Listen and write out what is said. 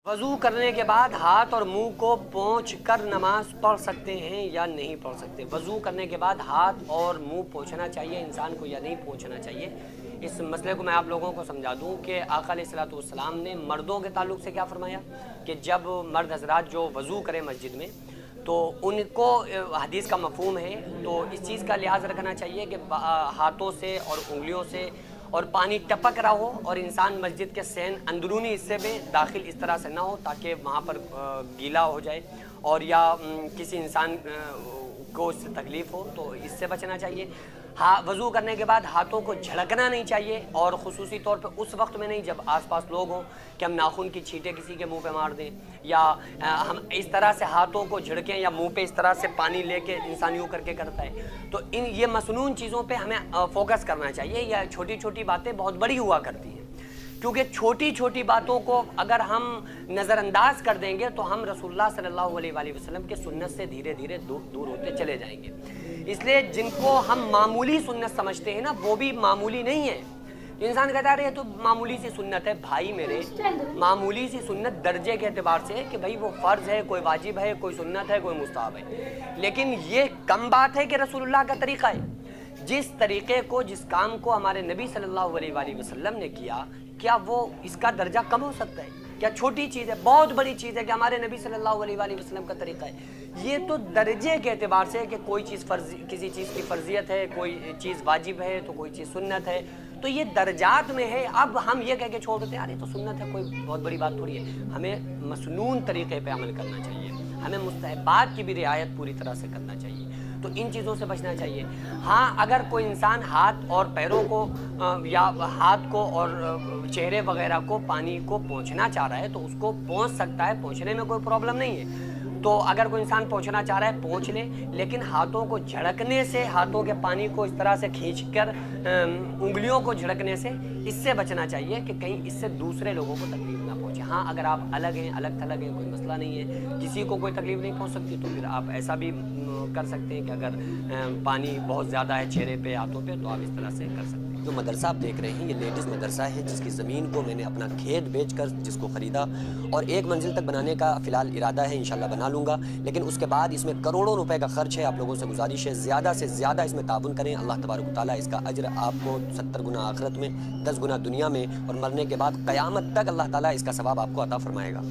وضو کرنے کے بعد ہاتھ اور منہ کو پونچھ کر نماز پڑھ سکتے ہیں یا نہیں پڑھ سکتے؟ وضو کرنے کے بعد ہاتھ اور منہ پونچھنا چاہیے انسان کو یا نہیں پونچھنا چاہیے؟ اس مسئلے کو میں آپ لوگوں کو سمجھا دوں کہ آقا علیہ الصلوۃ والسلام نے مردوں کے تعلق سے کیا فرمایا کہ جب مرد حضرات جو وضو کریں مسجد میں تو ان کو حدیث کا مفہوم ہے تو اس چیز کا لحاظ رکھنا چاہیے کہ ہاتھوں سے اور انگلیوں سے اور پانی ٹپک رہا ہو اور انسان مسجد کے صحن اندرونی حصے میں داخل اس طرح سے نہ ہو تاکہ وہاں پر گیلا ہو جائے اور یا کسی انسان کو اس سے تکلیف ہو، تو اس سے بچنا چاہیے۔ وضو کرنے کے بعد ہاتھوں کو جھڑکنا نہیں چاہیے، اور خصوصی طور پہ اس وقت میں نہیں جب آس پاس لوگ ہوں کہ ہم ناخن کی چھینٹیں کسی کے منہ پہ مار دیں یا ہم اس طرح سے ہاتھوں کو جھڑکیں یا منہ پہ اس طرح سے پانی لے کے انسان یوں کر کے کرتا ہے۔ تو یہ مسنون چیزوں پہ ہمیں فوکس کرنا چاہیے۔ یا چھوٹی چھوٹی باتیں بہت بڑی ہوا کرتی ہیں، کیونکہ چھوٹی چھوٹی باتوں کو اگر ہم نظر انداز کر دیں گے تو ہم رسول اللہ صلی اللہ علیہ وآلہ وسلم کے سنت سے دھیرے دھیرے دور ہوتے چلے جائیں گے۔ اس لیے جن کو ہم معمولی سنت سمجھتے ہیں نا، وہ بھی معمولی نہیں ہے۔ انسان کہتا ہے تو معمولی سی سنت ہے، بھائی میرے معمولی سی سنت درجے کے اعتبار سے ہے کہ بھائی وہ فرض ہے، کوئی واجب ہے، کوئی سنت ہے، کوئی مستحب ہے، لیکن یہ کم بات ہے کہ رسول اللہ کا طریقہ ہے۔ جس طریقے کو، جس کام کو ہمارے نبی صلی اللہ علیہ وآلہ وسلم نے کیا، کیا وہ اس کا درجہ کم ہو سکتا ہے؟ کیا چھوٹی چیز ہے؟ بہت بڑی چیز ہے کہ ہمارے نبی صلی اللہ علیہ وآلہ وسلم کا طریقہ ہے۔ یہ تو درجے کے اعتبار سے ہے کہ کوئی چیز کسی چیز کی فرضیت ہے، کوئی چیز واجب ہے تو کوئی چیز سنت ہے، تو یہ درجات میں ہے۔ اب ہم یہ کہہ کے چھوڑ دیتے ہیں یار یہ تو سنت ہے، کوئی بہت بڑی بات تھوڑی ہے۔ ہمیں مسنون طریقے پہ عمل کرنا چاہیے، ہمیں مستحبات کی بھی رعایت پوری طرح سے کرنا چاہیے، تو ان چیزوں سے بچنا چاہیے۔ ہاں، اگر کوئی انسان ہاتھ اور پیروں کو یا ہاتھ کو اور چہرے وغیرہ کو پانی کو پونچھنا چاہ رہا ہے تو اس کو پونچھ سکتا ہے، پونچھنے میں کوئی پرابلم نہیں ہے۔ تو اگر کوئی انسان پونچھنا چاہ رہا ہے پونچھ لے، لیکن ہاتھوں کو جھڑکنے سے، ہاتھوں کے پانی کو اس طرح سے کھینچ کر انگلیوں کو جھڑکنے سے اس سے بچنا چاہیے کہ کہیں اس سے دوسرے لوگوں کو تکلیف نہ پہنچے۔ ہاں، اگر آپ الگ ہیں، الگ تھلگ ہیں، کوئی مسئلہ نہیں ہے، کسی کو کوئی تکلیف نہیں پہنچ سکتی، تو پھر آپ ایسا بھی کر سکتے ہیں کہ اگر پانی بہت زیادہ ہے چہرے پہ، ہاتھوں پہ، تو آپ اس طرح سے کر سکتے ہیں۔ جو مدرسہ آپ دیکھ رہے ہیں یہ لیڈیز مدرسہ ہے، جس کی زمین کو میں نے اپنا کھیت بیچ کر جس کو خریدا اور 1 منزل تک بنانے کا فی الحال ارادہ ہے، انشاءاللہ بنا لوں گا، لیکن اس کے بعد اس میں کروڑوں روپے کا خرچ ہے۔ آپ لوگوں سے گزارش ہے زیادہ سے زیادہ اس میں تعاون کریں، اللہ تبارک و تعالیٰ اس کا اجر آپ کو 70 گنا آخرت میں، 10 گنا دنیا میں، اور مرنے کے بعد قیامت تک اللہ تعالیٰ اس کا ثواب آپ کو عطا فرمائے گا۔